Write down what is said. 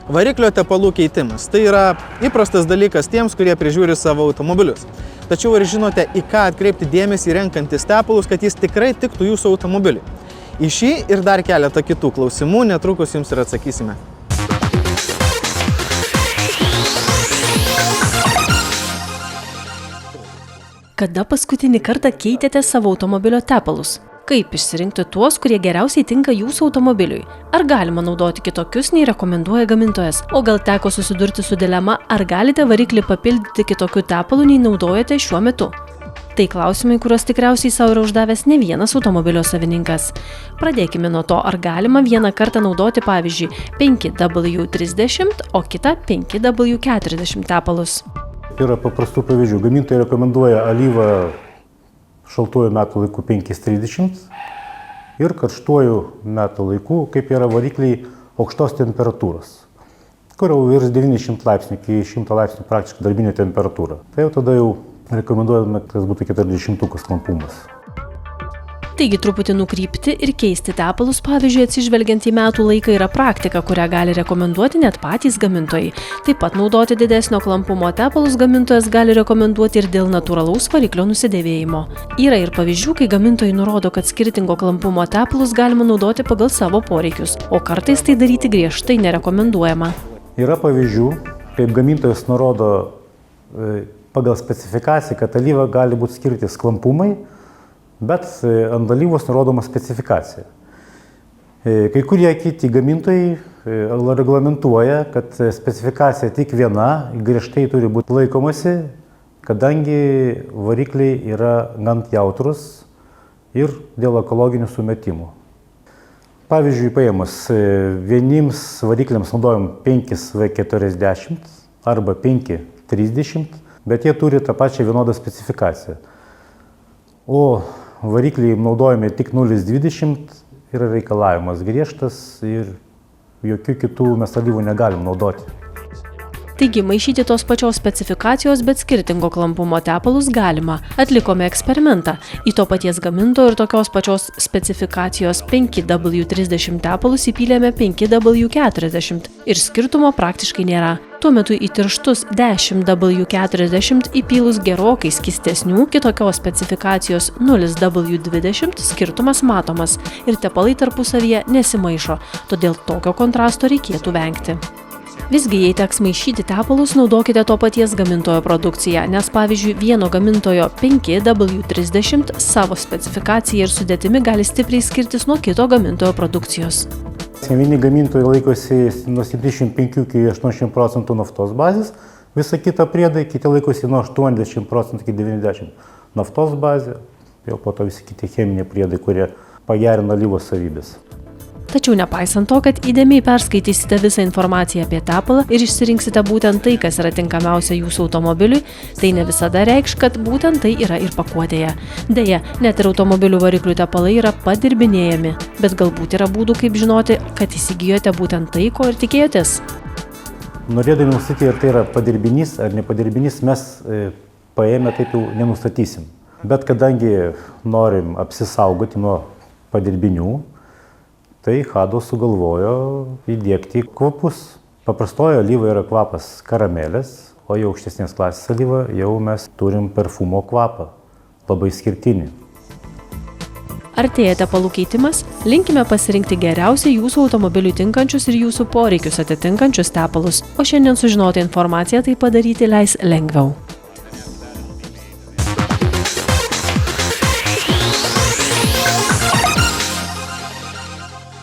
Variklio tepalų keitimas. Tai yra įprastas dalykas tiems, kurie prižiūri savo automobilius. Tačiau ar žinote, į ką atkreipti dėmesį renkantis tepalus, kad jis tikrai tiktų jūsų automobiliui? Į šį ir dar keletą kitų klausimų netrukus jums ir atsakysime. Kada paskutinį kartą keitėte savo automobilio tepalus? Kaip išsirinkti tuos, kurie geriausiai tinka jūsų automobiliui? Ar galima naudoti kitokius, nei rekomenduoja gamintojas? O gal teko susidurti su dilema, ar galite variklį papildyti kitokiu tepalu, nei naudojate šiuo metu? Tai klausimai, kuriuos tikriausiai savo yra uždavęs ne vienas automobilio savininkas. Pradėkime nuo to, ar galima vieną kartą naudoti, pavyzdžiui, 5W30, o kitą 5W40 tepalus. Yra paprastų pavyzdžių. Gamintojai rekomenduoja alyvą šaltuoju metų laiku 530 ir karštuoju metų laiku, kaip yra varikliai aukštos temperatūros, kur jau virs 90 laipsnių iki 100 laipsnių praktiškai darbinė temperatūra. Tai jau tada jau rekomenduojame, kad būtų 40 klampumas. Taigi truputį nukrypti ir keisti tepalus, pavyzdžiui, atsižvelgiant į metų laiką, yra praktika, kurią gali rekomenduoti net patys gamintojai. Taip pat naudoti didesnio klampumo tepalus gamintojas gali rekomenduoti ir dėl natūralaus variklio nusidėvėjimo. Yra ir pavyzdžių, kai gamintojai nurodo, kad skirtingo klampumo tepalus galima naudoti pagal savo poreikius, o kartais tai daryti griežtai nerekomenduojama. Yra pavyzdžių, kaip gamintojas nurodo pagal specifikaciją, kad alyva gali būti skirtis klampumai, bet ant alyvos nurodoma specifikacija. Kai kurie kiti gamintojai reglamentuoja, kad specifikacija tik viena, griežtai turi būti laikomasi, kadangi varikliai yra gan jautrus ir dėl ekologinių sumetimų. Pavyzdžiui, paėmus, vieniems varikliams naudojam 5W40 arba 5W30, bet jie turi tą pačią vienodą specifikaciją. O varikliai naudojami tik 0,20 yra reikalavimas griežtas ir jokių kitų mes alyvų negalim naudoti. Taigi maišyti tos pačios specifikacijos, bet skirtingo klampumo tepalus galima. Atlikome eksperimentą. Į to paties gamintojo ir tokios pačios specifikacijos 5W30 tepalus įpylėme 5W40 ir skirtumo praktiškai nėra. Tuo metu į tirštus 10W40 įpylus gerokai skystesnių, kitokios specifikacijos 0W20 skirtumas matomas ir tepalai tarpusavyje nesimaišo, todėl tokio kontrasto reikėtų vengti. Visgi, jei teks maišyti tepalus, naudokite to paties gamintojo produkciją, nes pavyzdžiui, vieno gamintojo 5W30 savo specifikacija ir sudėtimi gali stipriai skirtis nuo kito gamintojo produkcijos. Vieni gamintojai laikosi nuo 75 iki 80% naftos bazės, visa kita priedai, kiti laikosi nuo 80% iki 90% naftos bazė, jau po to visi kiti cheminiai priedai, kurie pagerina alyvos savybės. Tačiau nepaisant to, kad įdėmiai perskaitysite visą informaciją apie tepalą ir išsirinksite būtent tai, kas yra tinkamiausia jūsų automobiliui, tai ne visada reikš, kad būtent tai yra ir pakuotėje. Deja, net ir automobilių variklių tepalai yra padirbinėjami, bet galbūt yra būdų, kaip žinoti, kad įsigijote būtent tai, ko ir tikėjotės. Norėdami nustatyti, ar tai yra padirbinys ar nepadirbinys, mes paėmę taip jau nenustatysim. Bet kadangi norim apsisaugoti nuo padirbinių, tai Hado sugalvojo įdiegti kvapus. Paprastojo alyva yra kvapas karamelės, o jau aukštesnės klasės alyva jau mes turim perfumo kvapą, labai skirtinį. Artėja tepalų keitimas, linkime pasirinkti geriausiai jūsų automobiliui tinkančius ir jūsų poreikius atitinkančius tepalus, o šiandien sužinoti informaciją tai padaryti leis lengviau.